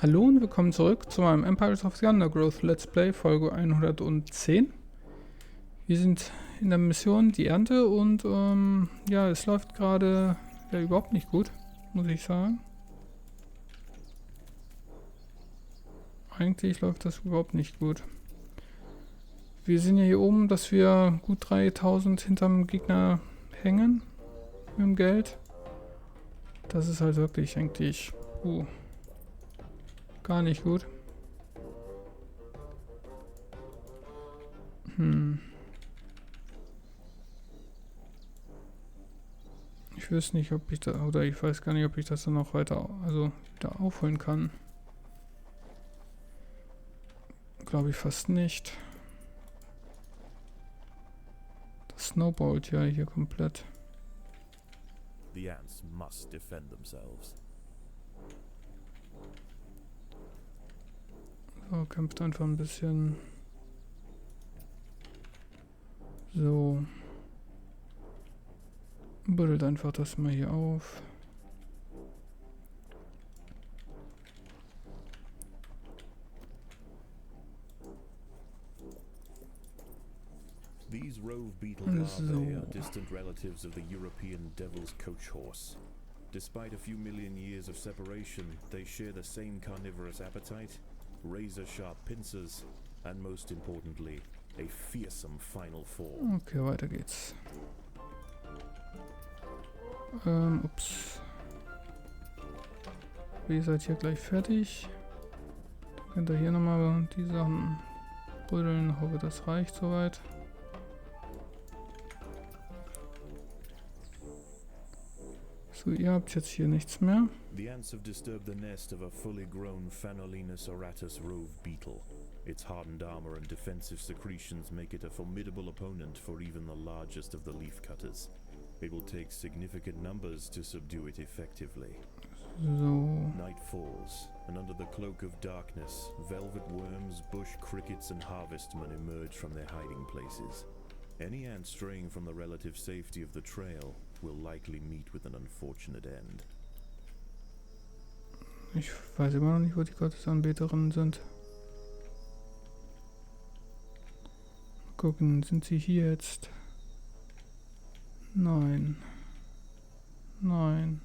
Hallo und willkommen zurück zu meinem Empires of the Undergrowth Let's Play Folge 110. Wir sind in der Mission Die Ernte und ja, es läuft gerade ja überhaupt nicht gut, muss ich sagen. Eigentlich läuft das überhaupt nicht gut. Wir sehen ja hier oben, dass wir gut 3000 hinterm Gegner hängen mit dem Geld. Das ist halt wirklich eigentlich gar nicht gut. Ich weiß nicht, ob ich da, oder ich weiß gar nicht, ob ich das dann noch weiter, also wieder aufholen kann. Glaube ich fast nicht. Das snowballt ja hier komplett. The ants must defend themselves. So, kämpft einfach ein bisschen. So. Buddelt einfach das mal hier auf. These rove beetle larvae are distant relatives of the European devil's coach horse. Despite a few million years of separation, they share the same carnivorous appetite, razor-sharp pincers, and most importantly, a fearsome final form. Okay, weiter geht's. Ups. Ihr seid hier gleich fertig. Dann könnt ihr hier nochmal die Sachen buddeln. Hoffe, das reicht soweit. So, ihr habt jetzt hier nichts mehr. The ants have disturbed the nest of a fully grown Phanolinus auratus rove beetle. Its hardened armor and defensive secretions make it a formidable opponent for even the largest of the leaf cutters. It will take significant numbers to subdue it effectively. So. Night falls, and under the cloak of darkness, velvet worms, bush crickets, and harvestmen emerge from their hiding places. Any ant straying from the relative safety of the trail will likely meet with an unfortunate end. Ich weiß immer noch nicht, wo die Gottesanbeterinnen sind. Mal gucken, sind sie hier jetzt? Nein. Nein.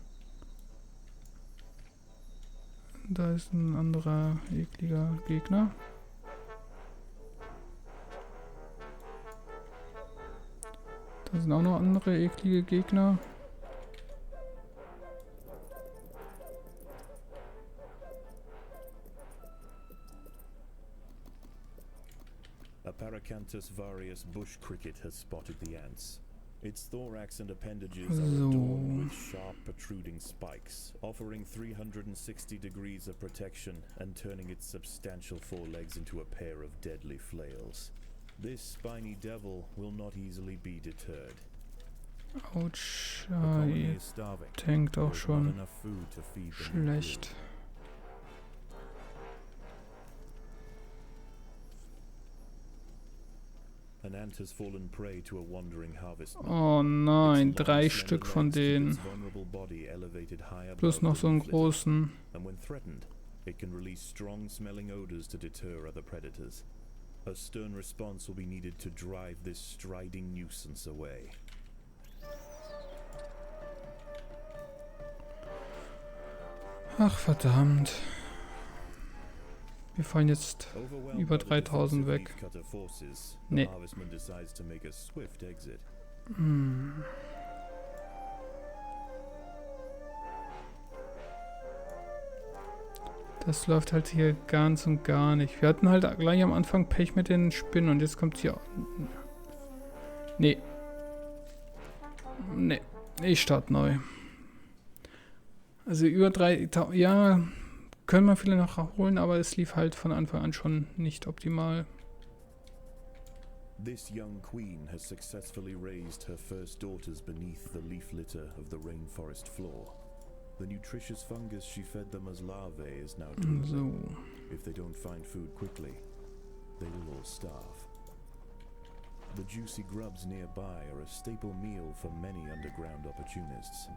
Da ist ein anderer ekliger Gegner. Da sind auch noch andere eklige Gegner. A Paracanthus varius bush cricket has spotted the ants. Its thorax and appendages are adorned with sharp protruding spikes, offering 360 degrees of protection and turning its substantial forelegs into a pair of deadly flails. This spiny devil will not easily be deterred. Autsch, The colony is starving. tankt auch There's not schon enough food to feed them. schlecht. An ant has fallen prey to a wandering harvestman. Oh nein, 3 Stück von denen. Plus noch so einen großen. And when threatened, it can release strong smelling odors to deter other predators. A stern response will be needed to drive this striding nuisance away. Ach verdammt. Wir fallen jetzt über 3000 weg. Nee. Das läuft halt hier ganz und gar nicht. Wir hatten halt gleich am Anfang Pech mit den Spinnen und jetzt kommt hier... Nee. Nee. Ich starte neu. Also über 3000... Ja... Können wir viele noch holen, aber es lief halt von Anfang an schon nicht optimal. This young queen has successfully raised her first daughters beneath the leaf litter of the rainforest floor. The nutritious fungus she fed them as larvae is now dwindling. If they don't find food quickly, they will all starve. The juicy grubs nearby are a staple meal for many underground opportunists,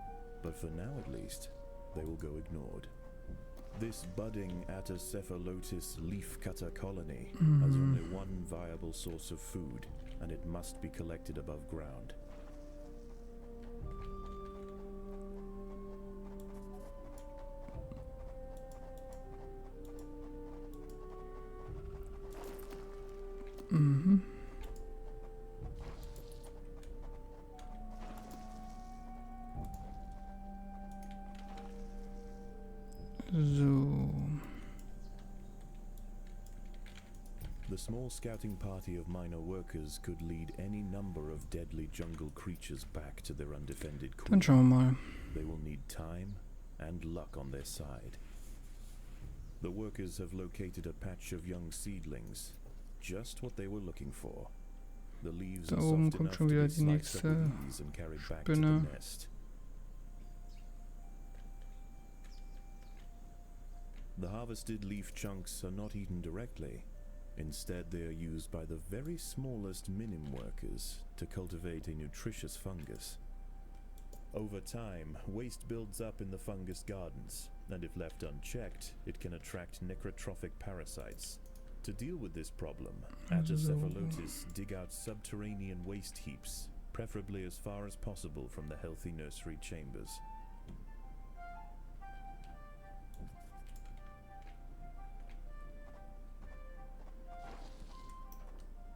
but for now at least, they will go ignored. This budding Atacephalotus leafcutter colony has only one viable source of food, and it must be collected above ground. So. The small scouting party of minor workers could lead any number of deadly jungle creatures back to their undefended queen. Dann schauen wir mal. They will need time and luck on their side. The workers have located a patch of young seedlings, just what they were looking for. The leaves Da are oben soft kommt enough schon to wieder be die sliced up nächste with ease and carried back to the Spinne. nest. The harvested leaf chunks are not eaten directly. Instead, they are used by the very smallest minim workers to cultivate a nutritious fungus. Over time, waste builds up in the fungus gardens, and if left unchecked, it can attract necrotrophic parasites. To deal with this problem, Atacephalotus dig out subterranean waste heaps, preferably as far as possible from the healthy nursery chambers.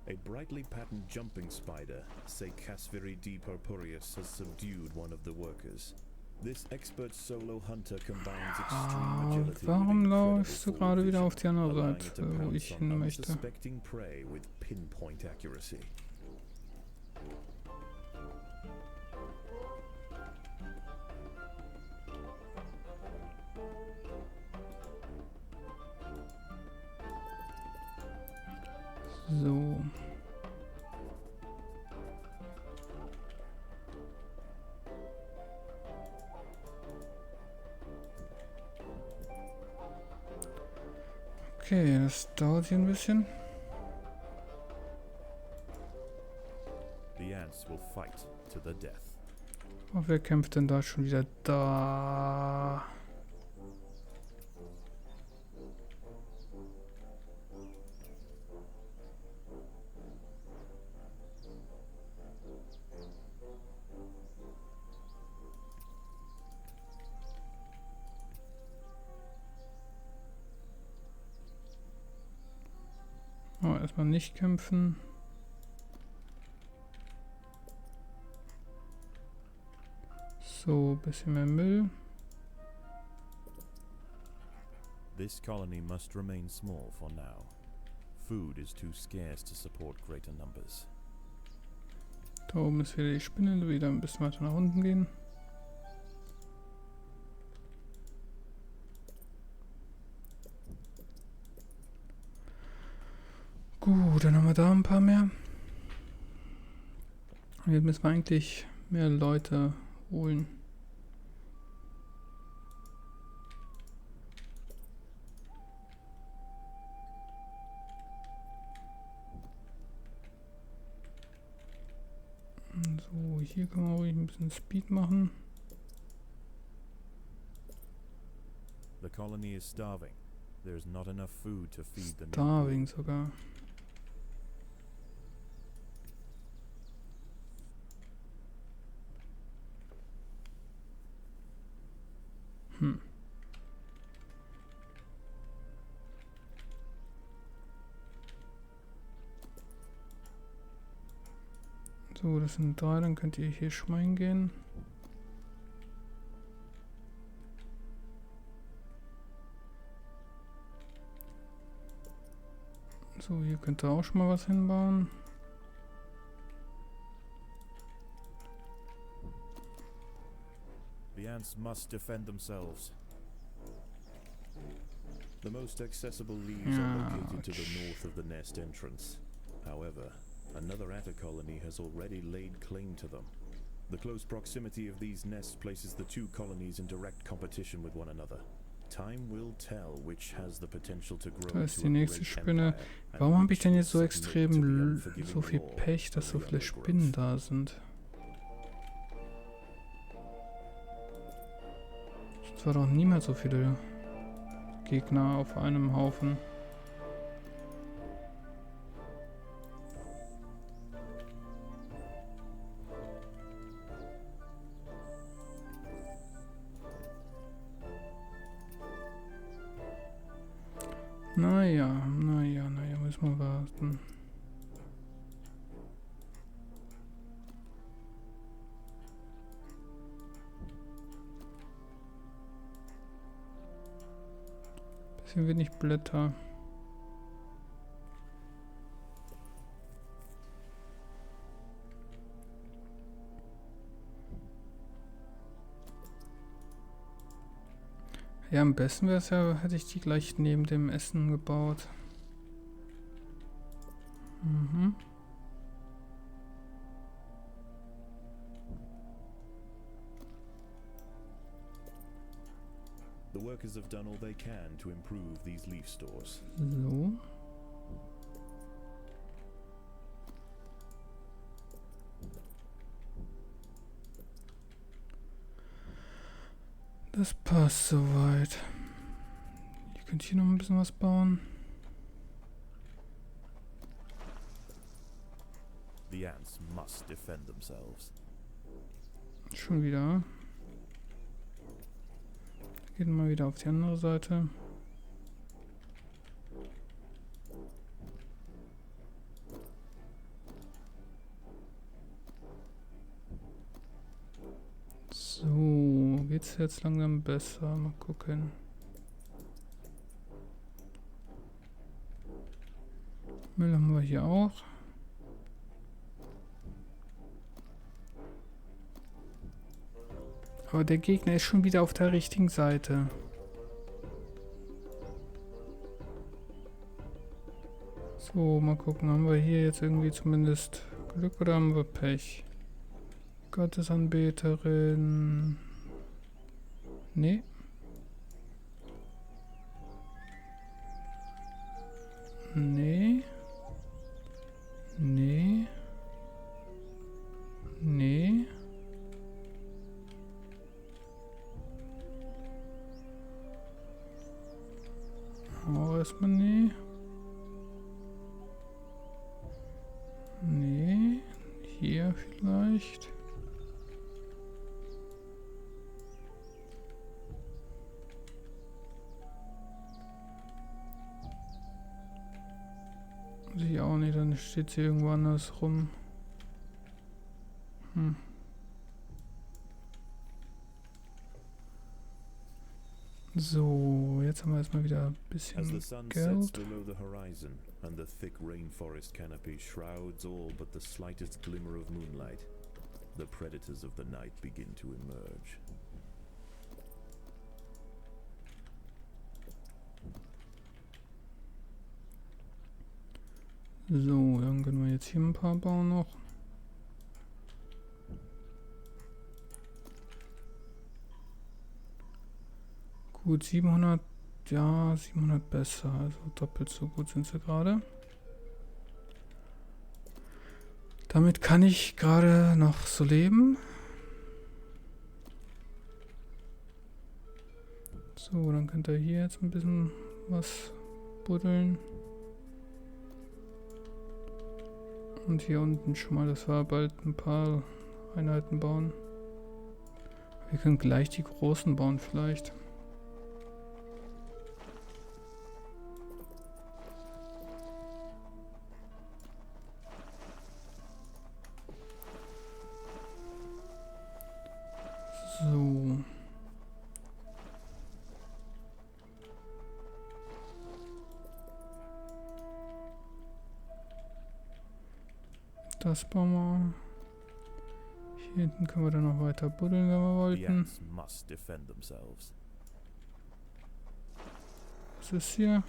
A brightly patterned jumping spider, Secasviri D. purpureus, has subdued one of the workers. This expert solo hunter combines extreme agility Warum with läufst du incredible gerade forward wieder vision, auf die andere allowing Seite, it to wo pounce ich on hin möchte? unsuspecting prey with pinpoint accuracy. So. Okay, das dauert hier ein bisschen. The ants will fight to the death. Oh, wer kämpft denn da schon wieder? Da. Oh, erstmal nicht kämpfen. So, bisschen mehr Müll. This colony must remain small for now. Food is too scarce to support greater numbers. Da oben ist wieder die Spinne, wieder ein bisschen weiter nach unten gehen. Gut, dann haben wir da ein paar mehr. Und jetzt müssen wir eigentlich mehr Leute holen. So, hier können wir ruhig ein bisschen Speed machen. The colony is starving. There is not enough food to feed the Starving sogar. So, das sind 3, dann könnt ihr hier schon mal hingehen. So, hier könnt ihr auch schon mal was hinbauen. The ants must defend themselves. The most accessible leaves are located to the north of the nest entrance. However, another atta colony has already laid claim to them. The close proximity of these nests places the two colonies in direct competition with one another. Time will tell which has the potential to grow Da ist into die a nächste great Spinne. empire, and Warum habe which ich denn will jetzt so submit to the unforgiving so viel law Pech, dass of so the viele Undergrowth. Spinnen da sind? Es war doch niemals so viele Gegner auf einem Haufen. Naja, müssen wir warten. Bisschen wenig Blätter. Ja, am besten wäre es ja, hätte ich die gleich neben dem Essen gebaut. Mhm. The workers have done all they can to improve these leaf stores. So. Das passt soweit. Ich könnte hier noch ein bisschen was bauen. The ants must defend themselves. Schon wieder. Gehen wir mal wieder auf die andere Seite. So, geht's jetzt langsam besser? Mal gucken. Müll haben wir hier auch. Aber der Gegner ist schon wieder auf der richtigen Seite. So, mal gucken. Haben wir hier jetzt irgendwie zumindest Glück oder haben wir Pech? Gottesanbeterin. Nee. Nee. Nee. Nee. Auch erstmal nee. Nee. Hier vielleicht. Sie auch nicht, dann steht sie irgendwo anders rum. So, jetzt haben wir erstmal wieder ein bisschen As the sun sets Geld. below the horizon and the thick rainforest canopy shrouds all but the slightest glimmer of moonlight, the predators of the night begin to emerge. So, dann können wir jetzt hier ein paar bauen noch. Gut, 700, ja, 700 besser, also doppelt so gut sind sie gerade. Damit kann ich gerade noch so leben. So, dann könnt ihr hier jetzt ein bisschen was buddeln. Und hier unten schon mal, dass wir bald ein paar Einheiten bauen. Wir können gleich die großen bauen vielleicht. So. Das bauen wir. Hier hinten können wir dann noch weiter buddeln, wenn wir The wollten. ants must defend themselves. Was ist hier?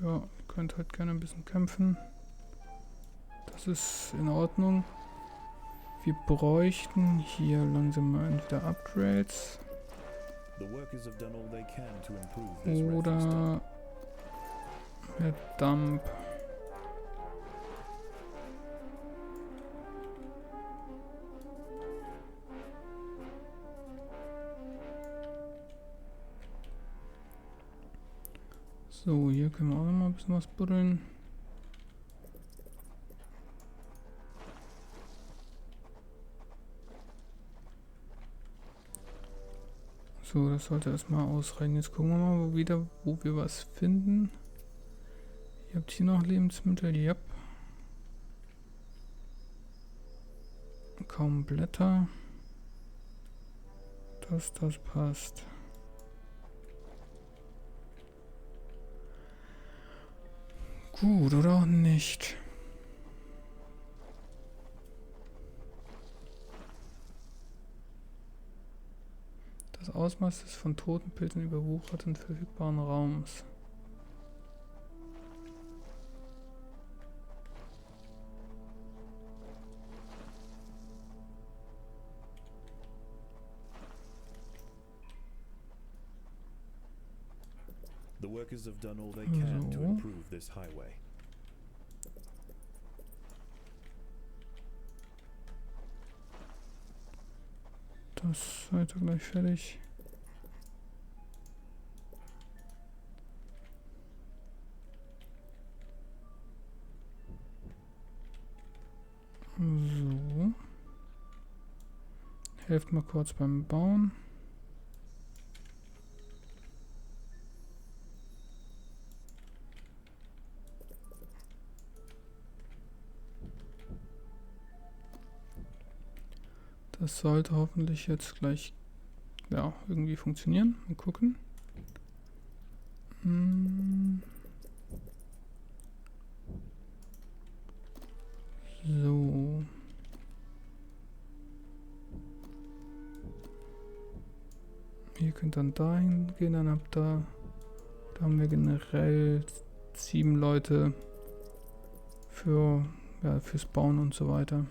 Ja, ihr könnt halt gerne ein bisschen kämpfen. Das ist in Ordnung. Wir bräuchten hier langsam mal entweder Upgrades The workers have done all they can to improve this refuse dump. oder mehr Dump. So, hier können wir auch noch mal ein bisschen was buddeln. So, das sollte erstmal ausreichen. Jetzt gucken wir mal wieder, wo wir was finden. Ihr habt hier noch Lebensmittel, ja. Kaum Blätter. Das passt. Gut, oder auch nicht. Das Ausmaß des von toten Pilzen überwucherten verfügbaren Raums. The workers have done all they can to improve this highway. Das seid ihr gleich fertig. So. Helft mal kurz beim Bauen. Das sollte hoffentlich jetzt gleich ja, irgendwie funktionieren. Mal gucken. So. Ihr könnt dann dahin gehen, dann habt da haben wir generell 7 Leute fürs Bauen und so weiter.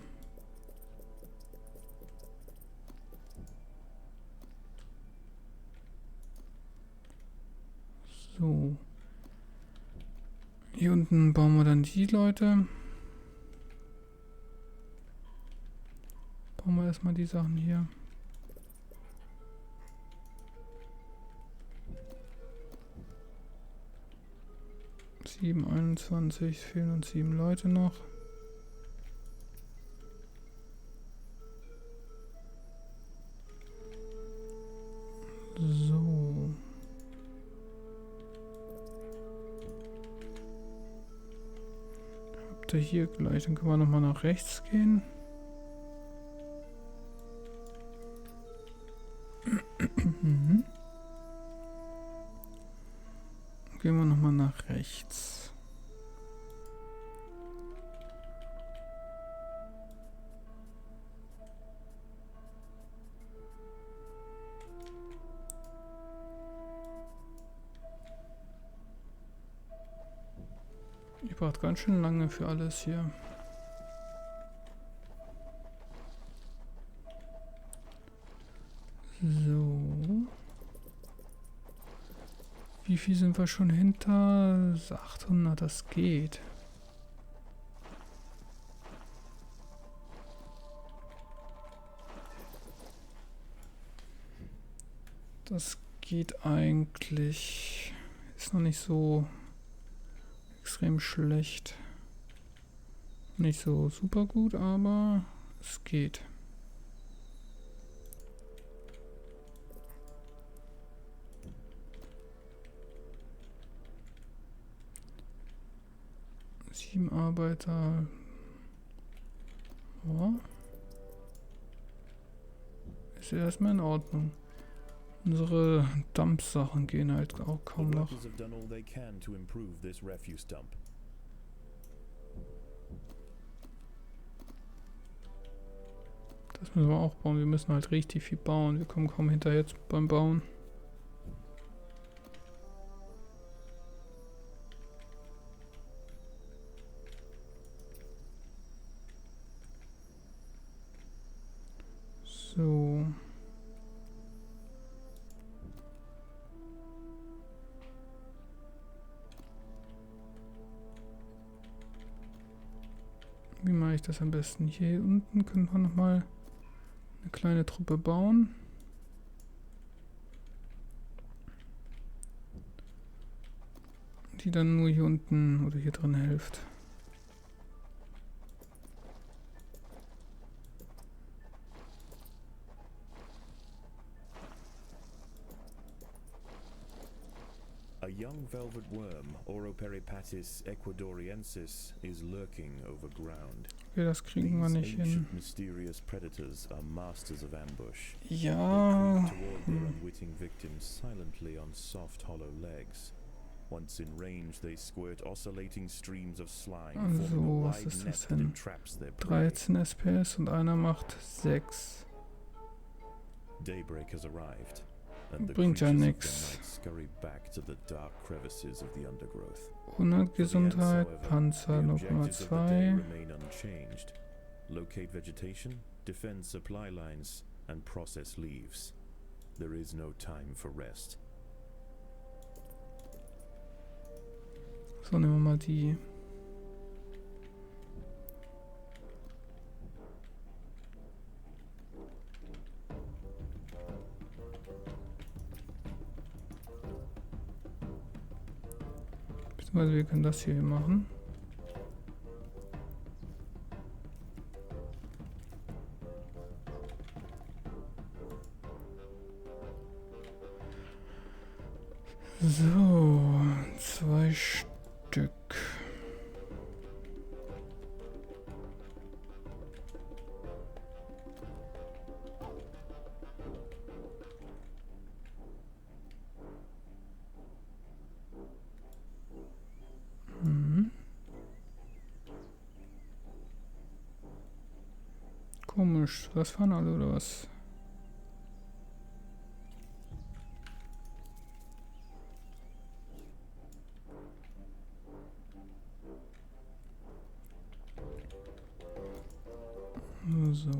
So. Hier unten bauen wir dann die Leute. Bauen wir erstmal die Sachen hier. Sieben, 21, fehlen uns 7 Leute noch. So. Habt ihr hier gleich, dann können wir nochmal nach rechts gehen. Gehen wir nochmal nach rechts. Ich brauche ganz schön lange für alles hier. So. Wie viel sind wir schon hinter? 800, das geht. Das geht eigentlich. Ist noch nicht so extrem schlecht. Nicht so super gut, aber es geht. Sieben Arbeiter. Ja. Ist ja erstmal in Ordnung. Unsere Dumpsachen gehen halt auch kaum noch. Das müssen wir auch bauen. Wir müssen halt richtig viel bauen. Wir kommen kaum hinterher beim Bauen. So. Wie mache ich das am besten? Hier unten können wir nochmal eine kleine Truppe bauen. die dann nur hier unten oder hier drin hilft. A young velvet worm, Oroperipatis ecuadoriensis, is lurking over ground. Okay, das kriegen wir nicht hin. Ancient mysterious predators are masters of ambush. Ja. They creep toward their unwitting victims silently on soft, hollow legs. Once in range, they squirt oscillating streams of slime, forming a Was wide ist net das that denn? entraps their prey. 13 SPS und einer macht 6. Daybreak has arrived, and the Bringt ja creatures of the nix. night scurry back to the dark crevices of the undergrowth. 100 Gesundheit, Panzer The objectives of the day 0,2. remain unchanged. Locate vegetation, defend supply lines, and process leaves. There is no time for rest. So, nehmen wir mal die. Beziehungsweise wir können das hier machen. So, 2 Stück. Komisch, was fahren alle oder was? So.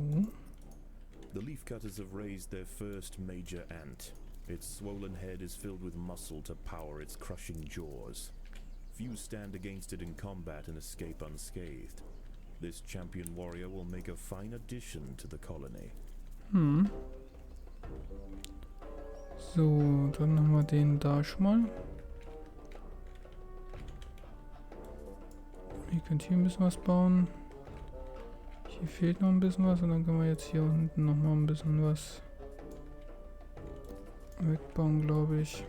The leafcutters have raised their first major ant. Its swollen head is filled with muscle to power its crushing jaws. Few stand against it in combat and escape unscathed. This champion warrior will make a fine addition to the colony. So, dann haben wir den da schon mal. Ihr könnt hier ein bisschen was bauen. Hier fehlt noch ein bisschen was und dann können wir jetzt hier unten noch mal ein bisschen was wegbauen, glaube ich.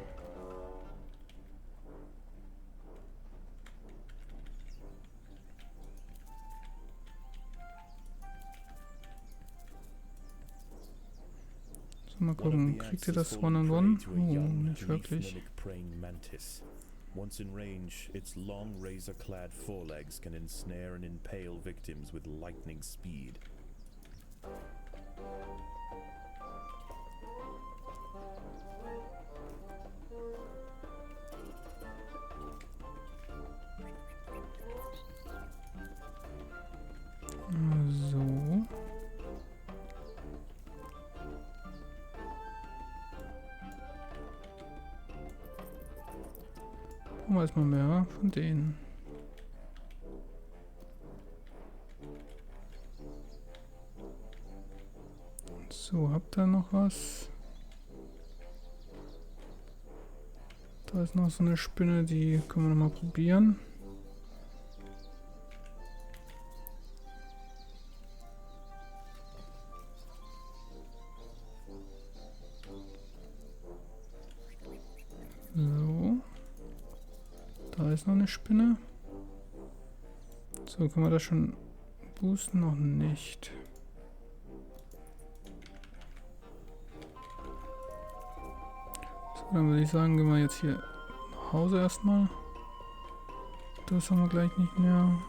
So, mal gucken, kriegt ihr das One-on-One? Oh, nicht wirklich. Once in range, its long razor-clad forelegs can ensnare and impale victims with lightning speed. So. Brauchen wir erstmal mehr von denen. So, habt ihr noch was? Da ist noch so eine Spinne, die können wir noch mal probieren. So. Da ist noch eine Spinne. So, können wir das schon boosten? Noch nicht. So, dann würde ich sagen, gehen wir jetzt hier nach Hause erstmal. Das haben wir gleich nicht mehr.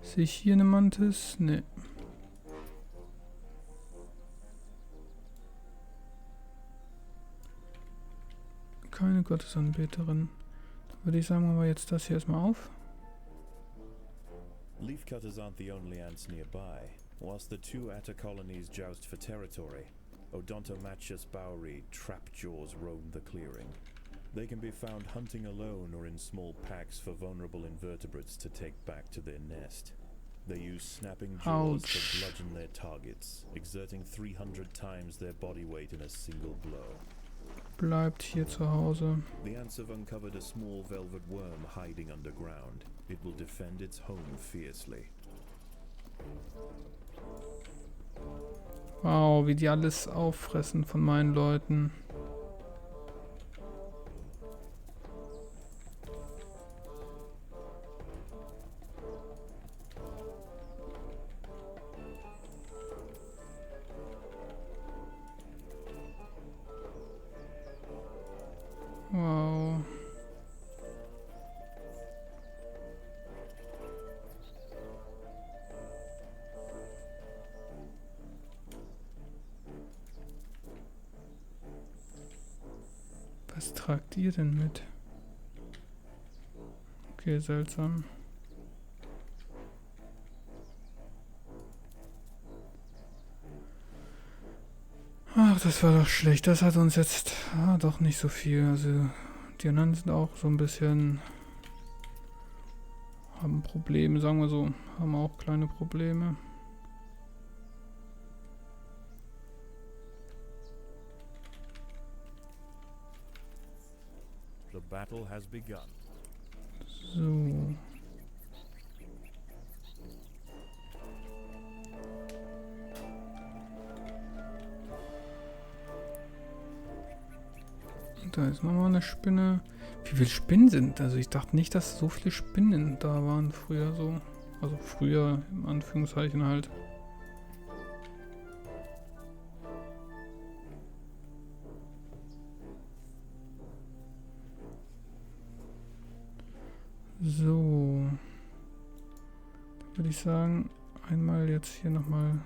Sehe ich hier eine Mantis? Ne. Keine Gottesanbeterin. Dann würde ich sagen, machen wir jetzt das hier erstmal auf. Leafcutters aren't the only ants nearby. Whilst the two atta colonies joust for territory, Odontomachus Bowery trapjaws roam the clearing. They can be found hunting alone or in small packs for vulnerable invertebrates to take back to their nest. They use snapping jaws to bludgeon their targets, exerting 300 times their body weight in a single blow. bleibt hier zu Hause. The ants have uncovered a small velvet worm hiding underground. It will defend its home fiercely. Wow, wie die alles auffressen von meinen Leuten. Wow. Was tragt ihr denn mit? Okay, seltsam. Ach, das war doch schlecht. Das hat uns jetzt doch nicht so viel. Also die anderen sind auch so ein bisschen... haben Probleme, sagen wir so. Haben auch kleine Probleme. The battle has begun. So. Da ist nochmal eine Spinne. Wie viele Spinnen sind? Also ich dachte nicht, dass so viele Spinnen da waren früher so. Also früher im Anführungszeichen halt. So. Dann würde ich sagen, einmal jetzt hier nochmal.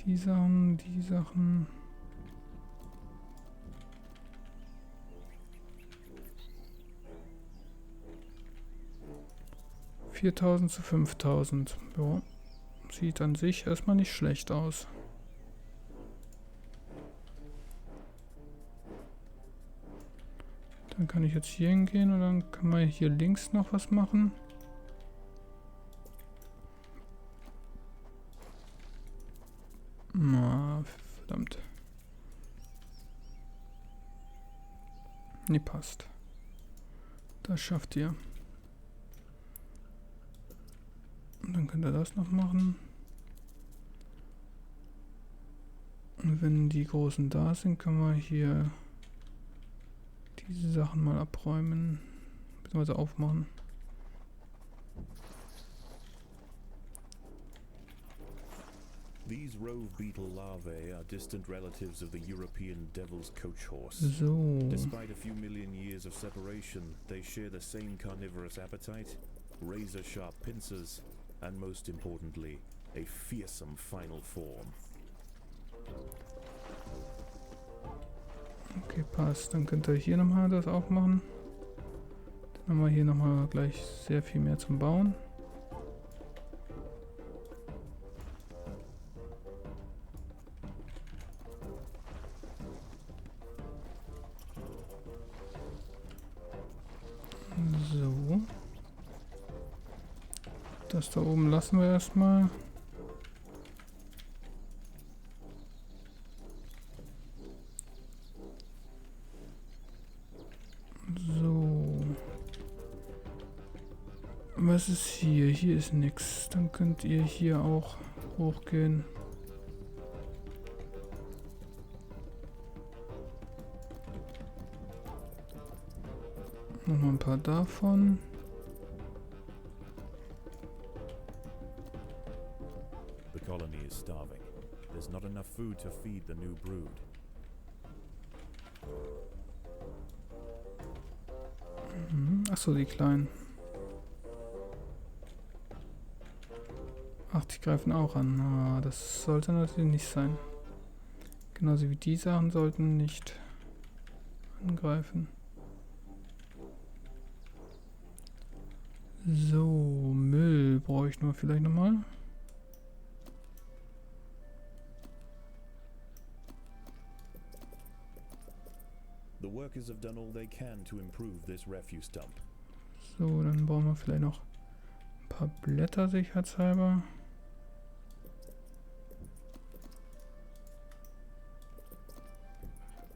Die Sachen, die Sachen. $4.000 zu 5.000. Ja. Sieht an sich erstmal nicht schlecht aus. Dann kann ich jetzt hier hingehen und dann kann man hier links noch was machen. Na, verdammt. Nee, passt. Das schafft ihr. Und dann könnt ihr das noch machen. Und wenn die Großen da sind, können wir hier diese Sachen mal abräumen. Beziehungsweise aufmachen. These rove beetle larvae are distant relatives of the European devil's coach horse. So. Despite a few million years of separation, they share the same carnivorous appetite, razor-sharp pincers, and most importantly, a fearsome final form. Okay, passt. Dann könnt ihr hier nochmal das aufmachen. Dann haben wir hier nochmal gleich sehr viel mehr zum Bauen. So. Das da oben lassen wir erstmal. So. Was ist hier? Hier ist nichts. Dann könnt ihr hier auch hochgehen. Nochmal ein paar davon. The colony is starving. There's not enough food to feed the new brood. Achso, die kleinen. Ach, die greifen auch an. Ah, das sollte natürlich nicht sein. Genauso wie die Sachen sollten nicht angreifen. So, Müll bräuchten wir vielleicht nochmal. The workers have done all they can to improve this refuse dump. So, dann bauen wir vielleicht noch paar Blätter sicherheitshalber.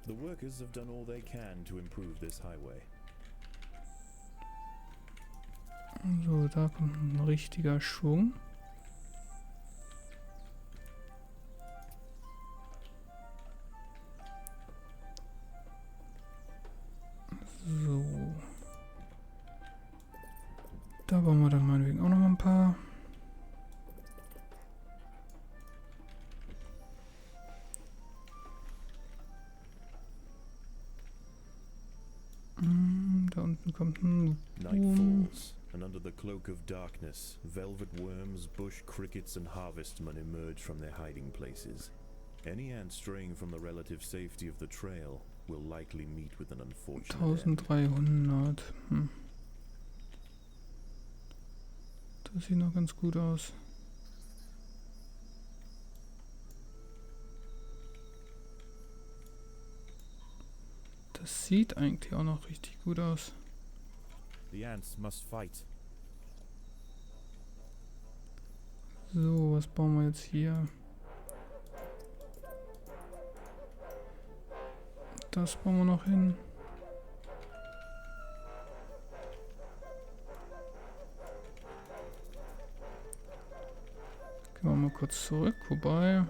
The workers have done all they can to improve this highway. So, da kommt ein richtiger Schwung. So. Da bauen wir dann meinetwegen auch noch mal ein paar. Da unten kommt ein Night Boom. falls, and under the cloak of darkness, velvet worms, bush crickets, and harvestmen emerge from their hiding places. Any ant straying from the relative safety of the trail will likely meet with an unfortunate end. 1300. Das sieht noch ganz gut aus. Das sieht eigentlich auch noch richtig gut aus. The ants must fight. So, was bauen wir jetzt hier? Das bauen wir noch hin. Gehen wir mal kurz zurück, wobei...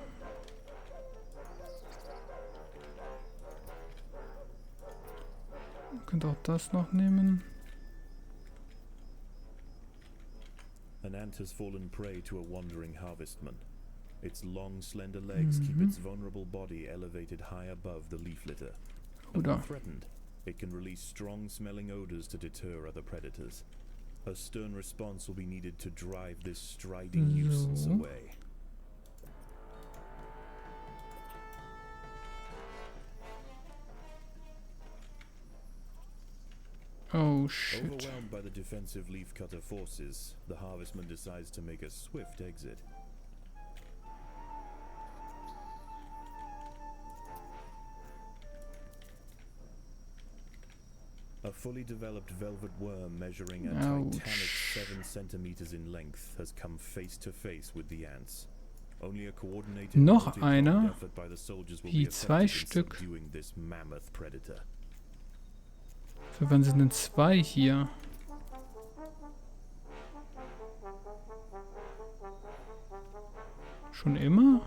Man könnte auch das noch nehmen. An ant has fallen prey to a wandering harvestman. Its long, slender legs keep its vulnerable body elevated high above the leaf litter. And when threatened, it can release strong-smelling odors to deter other predators. A stern response will be needed to drive this striding nuisance away. Oh shit. Overwhelmed by the defensive leafcutter forces, the harvestman decides to make a swift exit. A fully developed velvet worm measuring a titanic 7 centimeters in length has come face to face with the ants. Only a coordinated Noch multi-pronged einer, effort by the soldiers will wie be 2 effective in Stück. subduing this mammoth predator. Für wann sind denn 2 hier? Schon immer?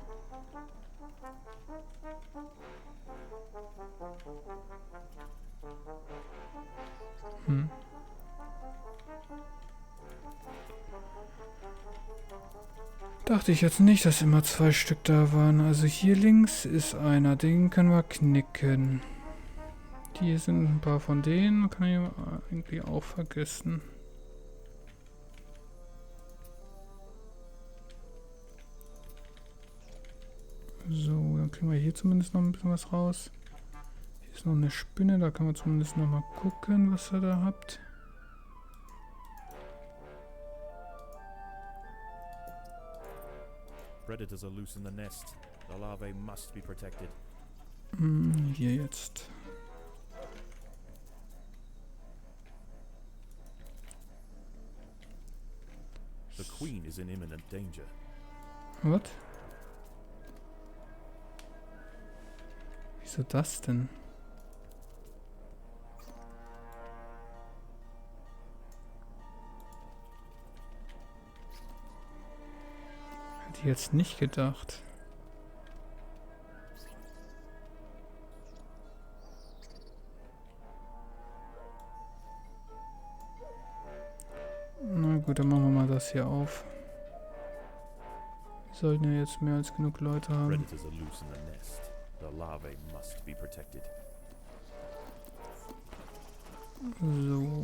Dachte ich jetzt nicht, dass immer 2 Stück da waren. Also hier links ist einer, den können wir knicken. Hier sind ein paar von denen, kann ich eigentlich auch vergessen. So, dann kriegen wir hier zumindest noch ein bisschen was raus. Hier ist noch eine Spinne, da kann man zumindest noch mal gucken, was ihr da habt. Predators are loose in the nest. The larvae must be protected. Hier jetzt. The queen is in imminent danger. Was? Wieso das denn? Hätte ich jetzt nicht gedacht. Na gut, dann machen wir mal das hier auf. Wir sollten ja jetzt mehr als genug Leute haben. Predators are loose in the nest. The larvae must be protected. So.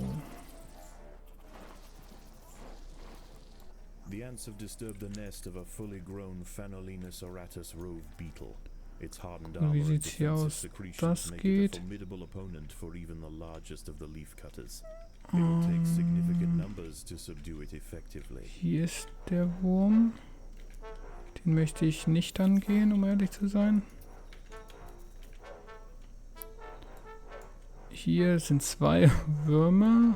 The ants have disturbed the nest of a fully grown Phanolinus auratus rove beetle. Its hardened armor Wie and sieht's hier defensive aus? secretions Das make it geht. a formidable opponent for even the largest of the leaf cutters. It will take significant numbers to subdue it effectively. Hier ist der Wurm. Den möchte ich nicht angehen, um ehrlich zu sein. Hier sind 2 Würmer.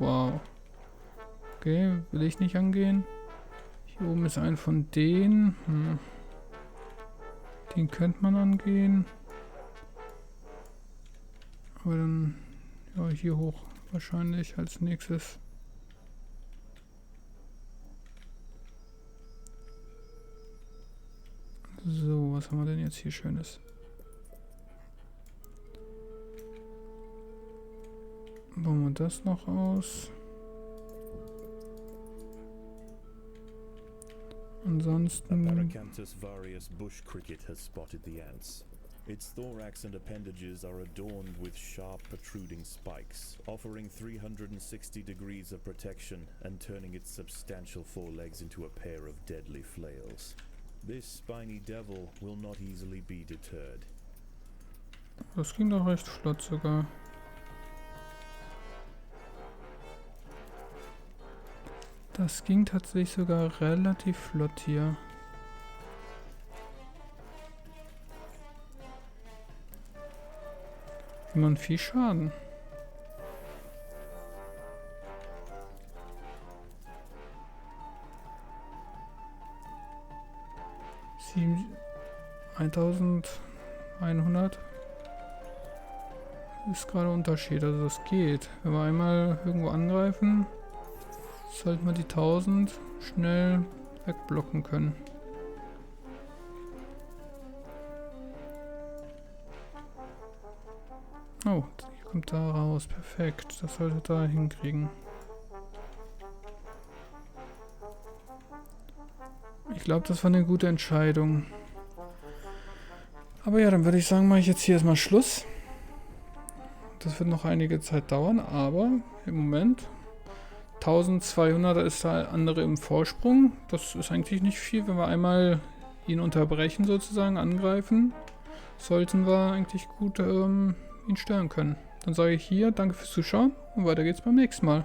Wow. Okay, will ich nicht angehen. Hier oben ist ein von denen. Den könnte man angehen. Aber dann, ja, hier hoch wahrscheinlich als nächstes. So, was haben wir denn jetzt hier Schönes? Bauen wir das noch aus. Ansonsten... Paracanthus varius bush cricket has spotted the ants. Its thorax and appendages are adorned with sharp protruding spikes, offering 360 degrees of protection and turning its substantial forelegs into a pair of deadly flails. This spiny devil will not easily be deterred. Das ging doch recht flott sogar. Das ging tatsächlich sogar relativ flott hier. Wie man viel Schaden. Sieben, 1100 ist gerade Unterschied, also das geht. Wenn wir einmal irgendwo angreifen, sollten wir die 1000 schnell wegblocken können. Oh, hier kommt da raus. Perfekt. Das sollte da hinkriegen. Ich glaube, das war eine gute Entscheidung. Aber ja, dann würde ich sagen, mache ich jetzt hier erstmal Schluss. Das wird noch einige Zeit dauern, aber im Moment 1200 ist der andere im Vorsprung. Das ist eigentlich nicht viel, wenn wir einmal ihn unterbrechen sozusagen, angreifen. Sollten wir eigentlich gut ihn stören können. Dann sage ich hier, danke fürs Zuschauen und weiter geht's beim nächsten Mal.